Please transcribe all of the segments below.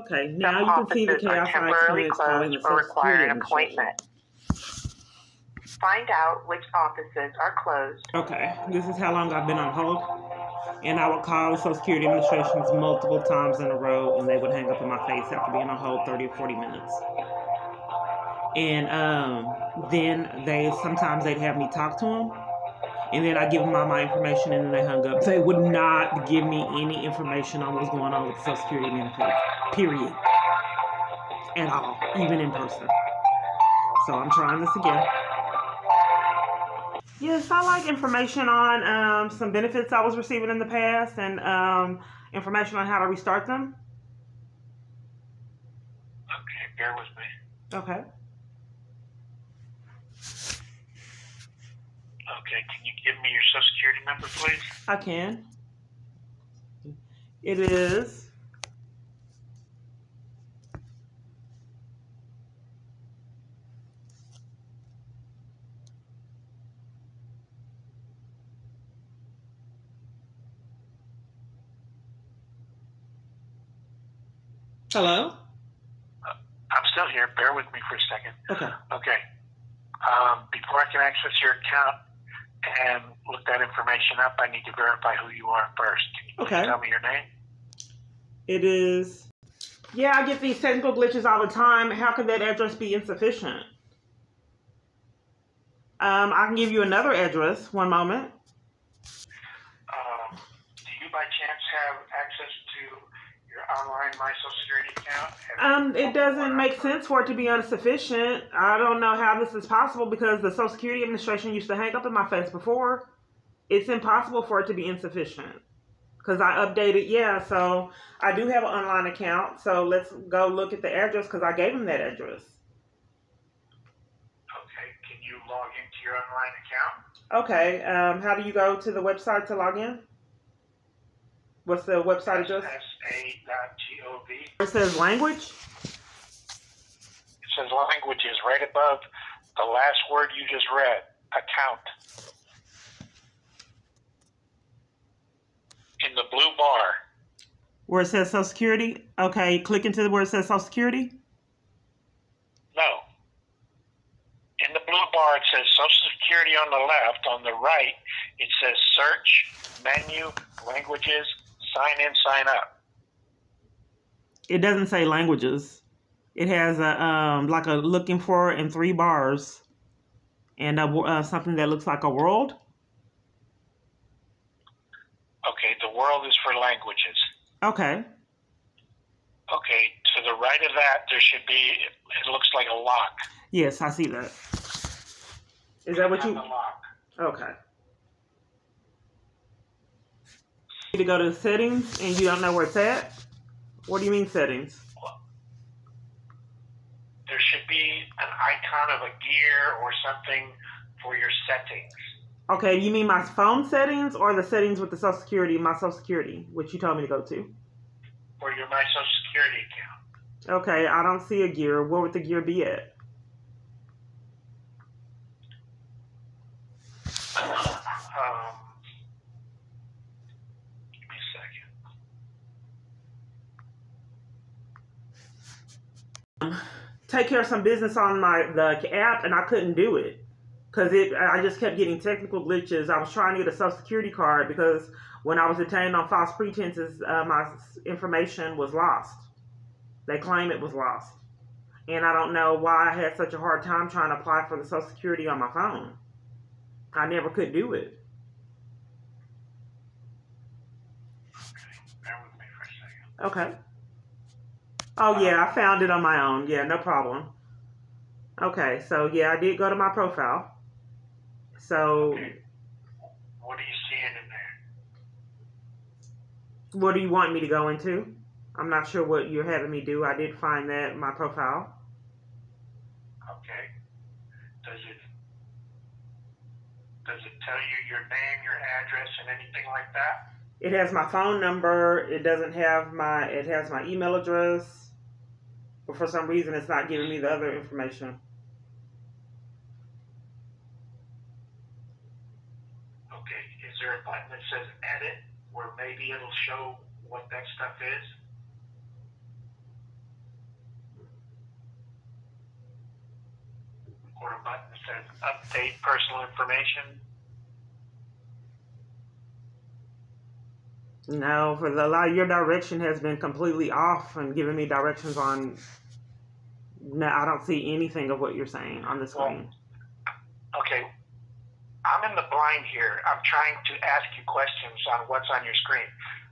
Okay, Some now you can see the offices are chaos I temporarily experienced calling closed the or Social require Security an Administration. appointment. Find out which offices are closed. Okay, this is how long I've been on hold. And I would call the Social Security Administrations multiple times in a row, and they would hang up in my face after being on hold 30 or 40 minutes. And then sometimes they'd have me talk to them, and then I give them all my information, and then they hung up. They would not give me any information on what's going on with the Social Security benefits, period, at all, even in person. So I'm trying this again. Yes, I like information on some benefits I was receiving in the past, and information on how to restart them. Okay, bear with me. Okay. Okay, can you give me your Social Security number, please? I can. It is hello? I'm still here. Bear with me for a second. Okay. Okay. Before I can access your account and look that information up, I need to verify who you are first. Can you please tell me your name? It is. Yeah, I get these technical glitches all the time. How could that address be insufficient? I can give you another address. One moment. Do you by chance have access to your online My Social Security account? It doesn't make sense for it to be insufficient. I don't know how this is possible because the Social Security Administration used to hang up in my face before. It's impossible for it to be insufficient because I updated. Yeah, so I do have an online account. So let's go look at the address because I gave them that address. Okay, can you log into your online account? Okay, how do you go to the website to log in? What's the website address? sa.gov. It says language? It says languages right above the last word you just read, account. In the blue bar. Where it says Social Security? Okay, click into where it says Social Security? No. In the blue bar, it says Social Security on the left. On the right, it says search, menu, languages, sign in, sign up. It doesn't say languages. It has a like a looking for in 3 bars and something that looks like a world. Okay, the world is for languages. Okay. Okay, to the right of that, there should be, it looks like a lock. Yes, I see that. Is that what you... The lock. Okay. You need to go to settings and you don't know where it's at? What do you mean settings? There should be an icon of a gear or something for your settings. Okay, you mean my phone settings or the settings with the Social Security, my Social Security, which you told me to go to? For your My Social Security account. Okay, I don't see a gear. Where would the gear be at? Give me a second. Take care of some business on the app, and I couldn't do it. Because I just kept getting technical glitches. I was trying to get a Social Security card because when I was detained on false pretenses, my information was lost. They claim it was lost. And I don't know why I had such a hard time trying to apply for the Social Security on my phone. I never could do it. Okay, bear with me for a second. Okay. Oh, yeah, I found it on my own. Yeah, no problem. Okay, so yeah, I did go to my profile. So, okay. What are you seeing in there? What do you want me to go into? I'm not sure what you're having me do. I did find that in my profile. Okay. Does it tell you your name, your address, and anything like that? It has my phone number. It doesn't have it has my email address. But for some reason, it's not giving me the other information. Okay. Is there a button that says edit where maybe it'll show what that stuff is? or a button that says update personal information? No, for the lot, your direction has been completely off and giving me directions on. No, I don't see anything of what you're saying on the screen. Well, okay, I'm in the blind here. I'm trying to ask you questions on what's on your screen.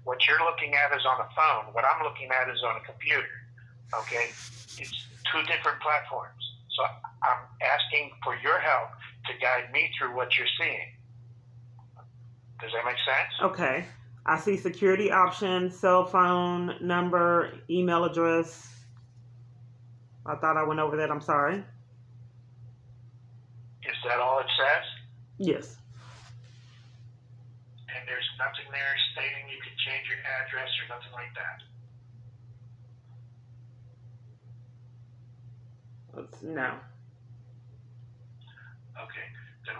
What you're looking at is on a phone. What I'm looking at is on a computer. Okay, it's two different platforms. So I'm asking for your help to guide me through what you're seeing. Does that make sense? Okay. I see security options, cell phone number, email address. I thought I went over that. I'm sorry. Is that all it says? Yes. And there's nothing there stating you can change your address or nothing like that? No. Okay. Then,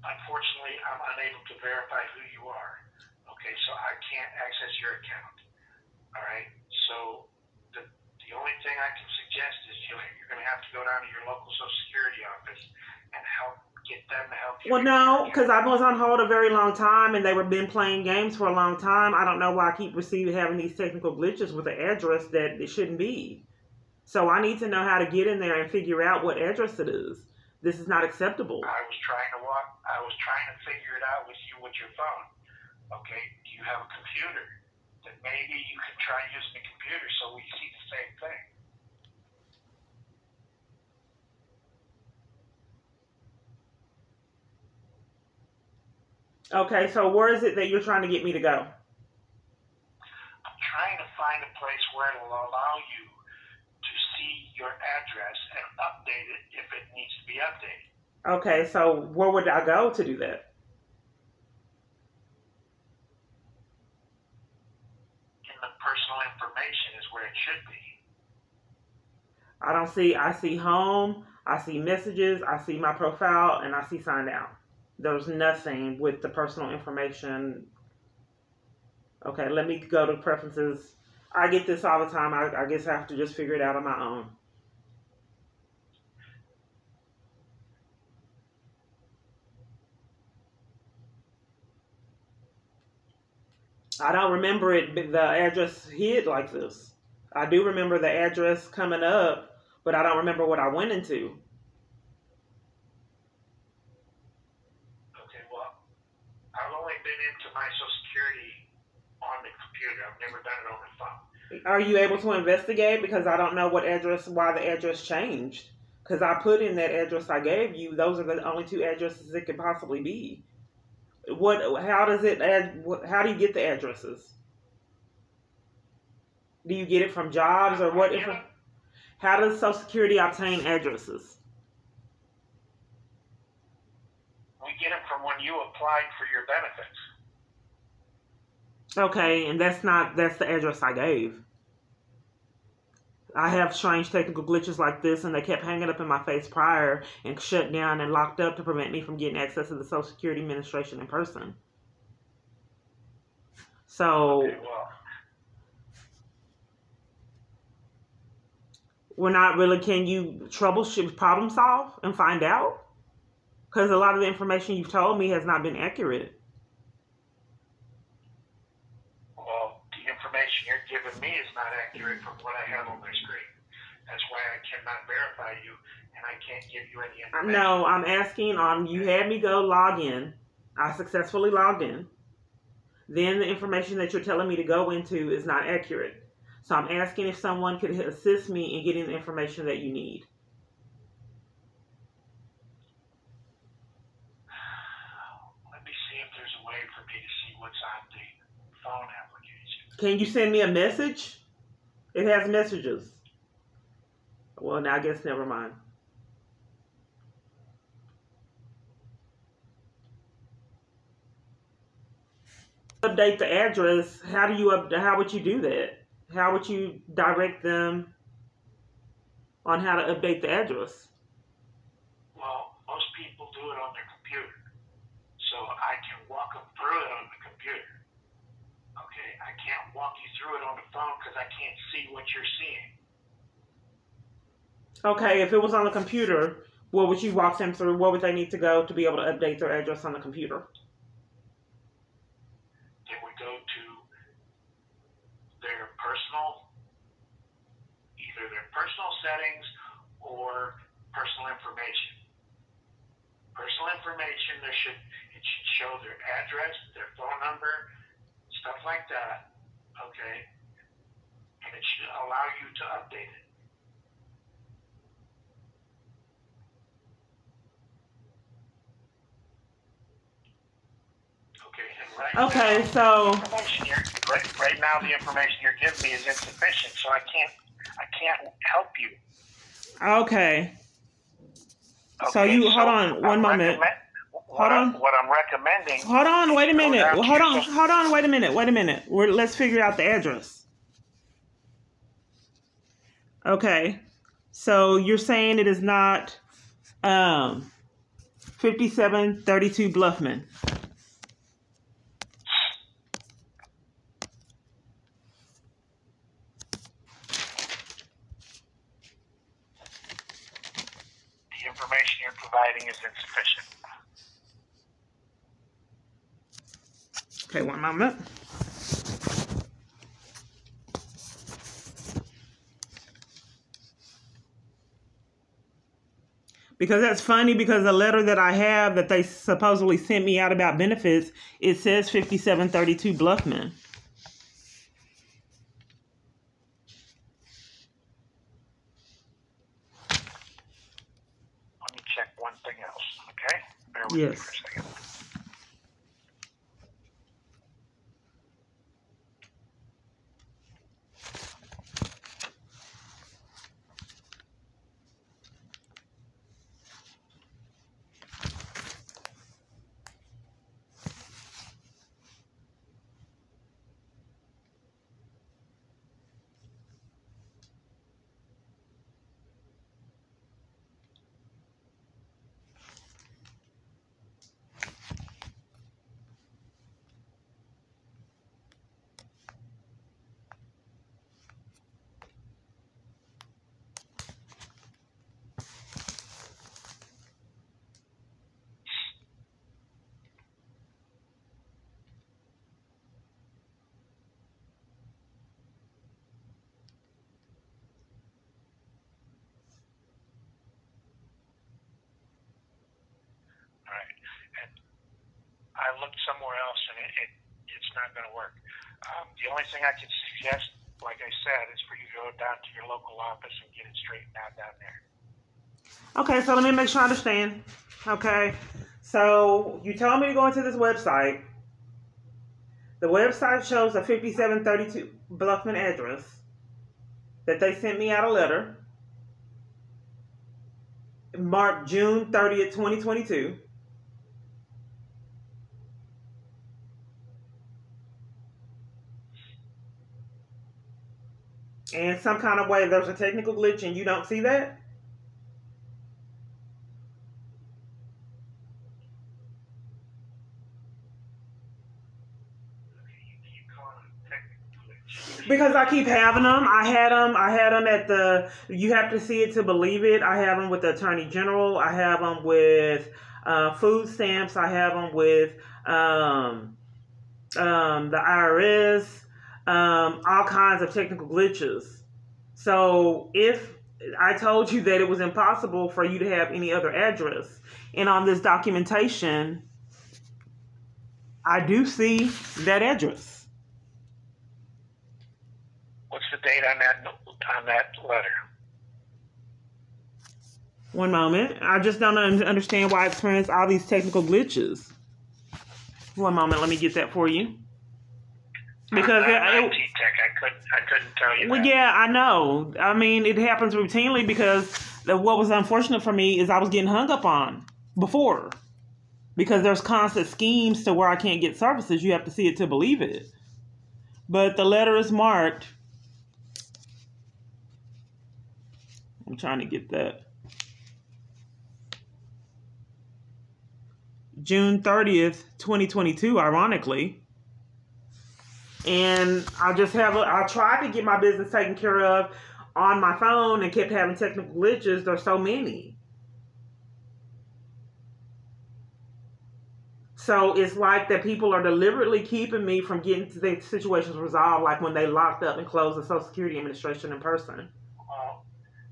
unfortunately, I'm unable to verify who you are. Okay, so I can't access your account. All right? So the only thing I can suggest is you're going to have to go down to your local Social Security office and get them to help you. Well, no, because I was on hold a very long time and they were been playing games for a long time. I don't know why I keep having these technical glitches with the address that it shouldn't be. So I need to know how to get in there and figure out what address it is. This is not acceptable. I was trying to figure it out with you with your phone. Okay, do you have a computer? Then maybe you can try using the computer so we see the same thing. Okay, so where is it that you're trying to get me to go? I'm trying to find a place where it'll allow you to see your address and update it if it needs to be updated. Okay, so where would I go to do that? In the personal information is where it should be. I see home, I see messages, I see my profile, and I see sign out. There's nothing with the personal information. Okay, let me go to preferences. I get this all the time. I guess I have to just figure it out on my own. I don't remember the address hid like this. I do remember the address coming up, but I don't remember what I went into. Okay, well, I've only been into my Social Security on the computer. I've never done it on the phone. Are you able to investigate? Because I don't know why the address changed. Because I put in that address I gave you. Those are the only two addresses it could possibly be. How do you get the addresses? Do you get it from jobs or what? How does Social Security obtain addresses? We get them from when you applied for your benefits. Okay, and that's the address I gave. I have strange technical glitches like this, and they kept hanging up in my face prior and shut down and locked up to prevent me from getting access to the Social Security Administration in person. So, Okay, well, we're not really, can you troubleshoot, problem solve, and find out? Because a lot of the information you've told me has not been accurate. well, the information you're giving me is not accurate from what I have on my screen. That's why I cannot verify you, and I can't give you any information. No, I'm asking you had me go log in. I successfully logged in. Then the information that you're telling me to go into is not accurate. So I'm asking if someone could assist me in getting the information that you need. Let me see if there's a way for me to see what's on the phone application. Can you send me a message? It has messages. Well, now I guess never mind. Update the address. How would you do that? How would you direct them on how to update the address? Well, most people do it on their computer. So I can walk them through it on the computer. Okay? I can't walk you through it on the phone because I can't see what you're seeing. Okay, if it was on the computer, what would you walk them through? What would they need to go to be able to update their address on the computer? They would go to their personal, either their personal settings or personal information. Personal information, it should show their address, their phone number, stuff like that. Okay, and it should allow you to update it. Okay, and Okay, now, so right now the information you're giving me is insufficient, so I can't help you. okay. Okay, So you hold on one moment. What I'm recommending. Hold on, wait a minute. Hold on, wait a minute. Let's figure out the address. Okay, so you're saying it is not 5732 Bluffman. The information you're providing is insufficient. Okay, one moment. Because that's funny, because the letter that I have that they supposedly sent me out about benefits, it says 5732 Bluffman. Let me check one thing else, okay? Bear with me for a second. I looked somewhere else, and it's not going to work. The only thing I can suggest, like I said, is for you to go down to your local office and get it straightened out down there. Okay, so let me make sure I understand. Okay, so you told me to go into this website. The website shows a 5732 Bluffman address that they sent me out a letter marked June 30th, 2022. And some kind of way there's a technical glitch and you don't see that? Because I keep having them. I had them at the, you have to see it to believe it. I have them with the Attorney General. I have them with food stamps. I have them with the IRS. All kinds of technical glitches. So if I told you that it was impossible for you to have any other address, and on this documentation, I do see that address. What's the date on that letter? One moment. I just don't understand why I experienced all these technical glitches. One moment. Let me get that for you. Because I'm IT tech. I couldn't tell you. Well, that. yeah, I know. I mean, it happens routinely because what was unfortunate for me is I was getting hung up on before. Because there's constant schemes to where I can't get services. You have to see it to believe it. But the letter is marked. I'm trying to get that. June 30th, 2022, ironically. And I tried to get my business taken care of on my phone and kept having technical glitches. There's so many. So it's like that people are deliberately keeping me from getting the situations resolved, like when they locked up and closed the Social Security Administration in person. Well,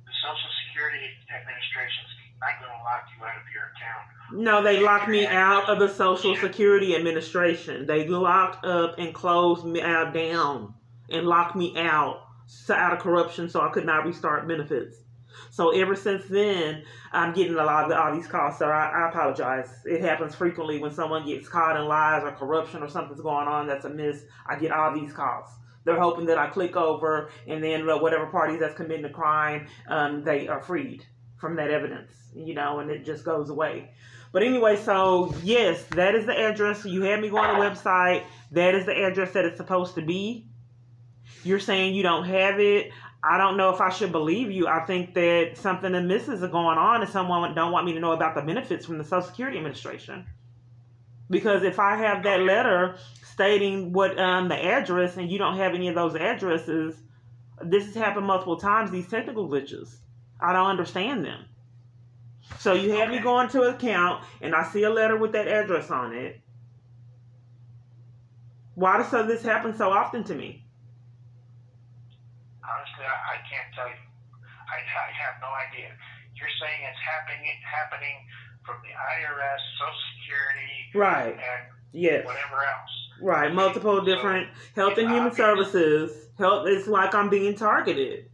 the Social Security Administration's not going to lock you out of your account. No, they locked me out of the Social Security Administration. They locked up and closed me down and locked me out of corruption, so I could not restart benefits. So ever since then, I'm getting a lot of all these calls. So I apologize. It happens frequently when someone gets caught in lies or corruption or something's going on that's amiss. I get all these calls. They're hoping that I click over, and then whatever parties that's committing a crime, they are freed from that evidence, and it just goes away. But anyway, so yes, that is the address. You had me go on the website. That is the address that it's supposed to be. You're saying you don't have it. I don't know if I should believe you. I think that something amiss is going on and someone don't want me to know about the benefits from the Social Security Administration. Because if I have that letter stating what the address and you don't have any of those addresses, this has happened multiple times, these technical glitches. I don't understand them. So you had me go into an account and I see a letter with that address on it. Why does this happen so often to me? Honestly, I can't tell you. I have no idea. You're saying it's happening from the IRS, Social Security, right? And whatever else. Right, multiple different Health and Human Services. It's like I'm being targeted,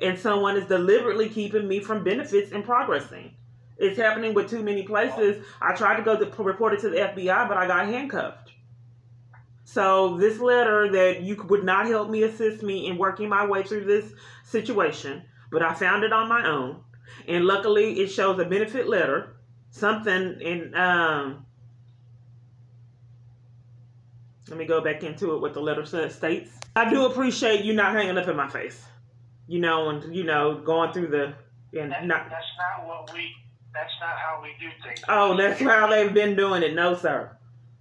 and someone is deliberately keeping me from benefits and progressing. It's happening with too many places. I tried to go to report it to the FBI, but I got handcuffed. So this letter that you would not help me, assist me in working my way through this situation, but I found it on my own. And luckily it shows a benefit letter, something in, let me go back into it, what the letter states. I do appreciate you not hanging up in my face, and, going through the, and that's not how we do things. Oh, that's how they've been doing it. No, sir.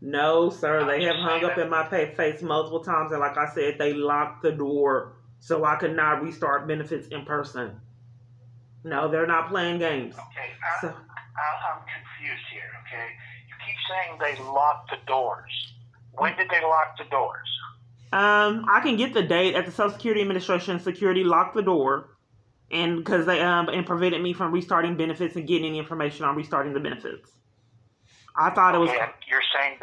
No, sir. They have hung up in my face multiple times. And like I said, they locked the door so I could not restart benefits in person. No, they're not playing games. Okay, I'm confused here, okay? You keep saying they locked the doors. When did they lock the doors? I can get the date. At the Social Security Administration, security locked the door, and because they and prevented me from restarting benefits and getting any information on restarting the benefits. I thought it was. You're saying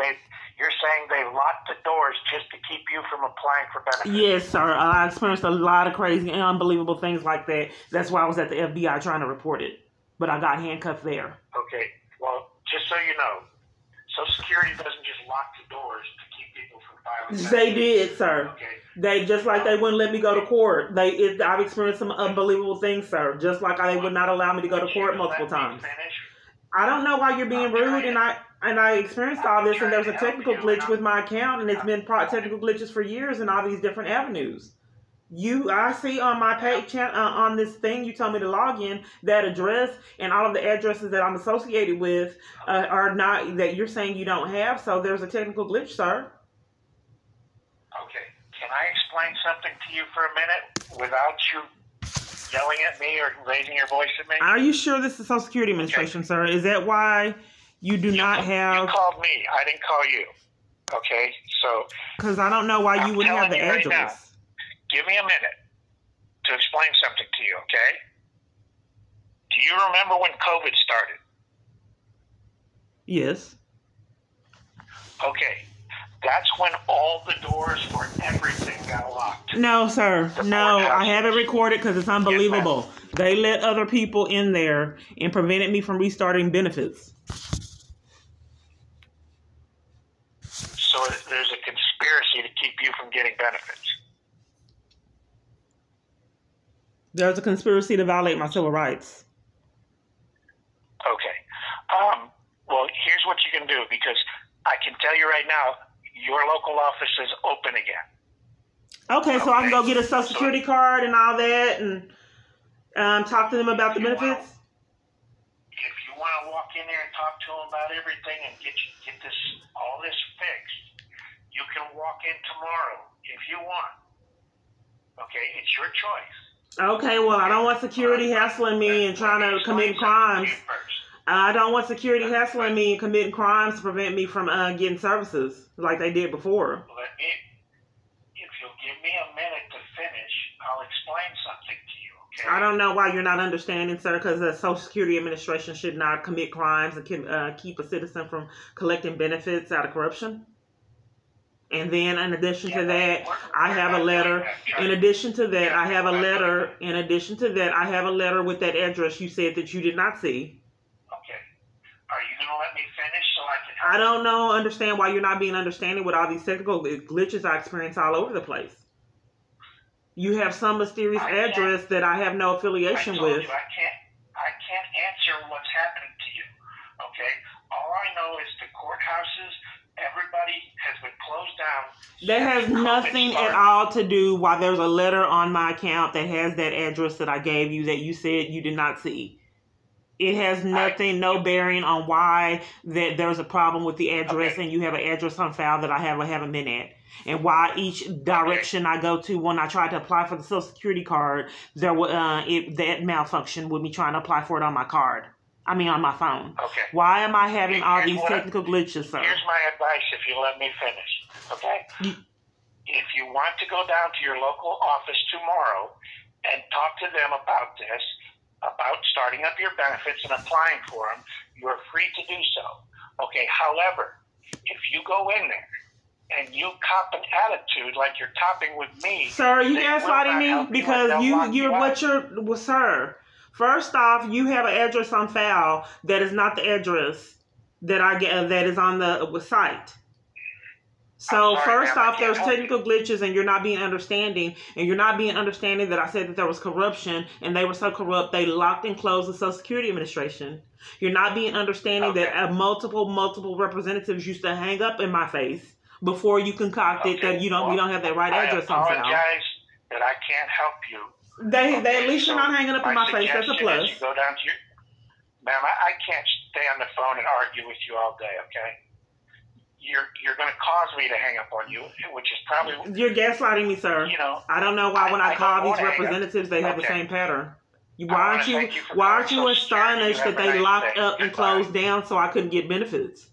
they locked the doors just to keep you from applying for benefits. Yes, sir. I experienced a lot of crazy and unbelievable things like that. That's why I was at the FBI trying to report it, but I got handcuffed there. Okay. Well, just so you know, Social Security doesn't just lock the doors to keep people from filing. They did, sir. Okay. They just like they wouldn't let me go to court. I've experienced some unbelievable things, sir. Just like they would not allow me to go to court multiple times. I don't know why you're being rude, and I experienced all this, and there was a technical glitch with my account, and it's been technical glitches for years in all these different avenues. I see on my page on this thing you told me to log in, that address and all of the addresses that I'm associated with are not, that you're saying you don't have, so there's a technical glitch, sir. Okay, can I explain something to you for a minute without you yelling at me or raising your voice at me? Are you sure this is Social Security Administration, sir? Is that why you do not have... You called me. I didn't call you. Okay? So... Because I don't know why you wouldn't have the address. Right now, give me a minute to explain something to you, okay? Do you remember when COVID started? Yes. Okay. That's when all the doors for everything got locked. No, sir. No, I have it recorded because it's unbelievable. Yes, they let other people in there and prevented me from restarting benefits. So there's a conspiracy to keep you from getting benefits. There's a conspiracy to violate my civil rights. Okay. Well, here's what you can do, because I can tell you right now, your local office is open again. Okay, so I can go get a Social Security card and all that and talk to them about the benefits? If you want to walk in there and talk to them about everything and get all this fixed, you can walk in tomorrow if you want. Okay, it's your choice. Okay, well, I don't want security hassling me and trying to commit crimes. I don't want security hassling me and committing crimes to prevent me from getting services like they did before. If you'll give me a minute to finish, I'll explain something to you, okay? I don't know why you're not understanding, sir, because the Social Security Administration should not commit crimes and can keep a citizen from collecting benefits out of corruption. And then, in addition to that, I have a letter. In addition to that, I have a letter. In addition to that, I have a letter with that address you said that you did not see. Okay. Are you going to let me finish so I can help I don't know, understand why you're not being understanding with all these technical glitches I experience all over the place. You have some mysterious address that I have no affiliation with. I can't answer what's happening to you. Okay? All I know is the courthouses, everybody has been closed down. That has nothing at all to do why there's a letter on my account that has that address that I gave you that you said you did not see. It has nothing, no bearing on why that there's a problem with the address and you have an address on file that I haven't been at. And why each direction I go to when I tried to apply for the Social Security card, there was that malfunction with me trying to apply for it on my card. I mean, on my phone. Okay. Why am I having all these technical glitches, sir? Here's my advice if you let me finish, okay? If you want to go down to your local office tomorrow and talk to them about this, about starting up your benefits and applying for them, you are free to do so. Okay, however, if you go in there and you cop an attitude like you're topping with me... Sir, are you gaslighting me? Because sir, first off, you have an address on file that is not the address that I get that is on the site. So first off, there's technical glitches and you're not being understanding. And you're not being understanding that I said that there was corruption and they were so corrupt they locked and closed the Social Security Administration. You're not being understanding that multiple representatives used to hang up in my face before you concocted that we don't have that right address on file. I apologize that I can't help you. They at least you're not hanging up in my face. That's a plus. You go down to your... Ma'am, I can't stay on the phone and argue with you all day, okay? You're going to cause me to hang up on you, which is probably... You're gaslighting me, sir. You know, I don't know why when I call these representatives, they have the same pattern. Why aren't you astonished that they locked up and closed down so I couldn't get benefits?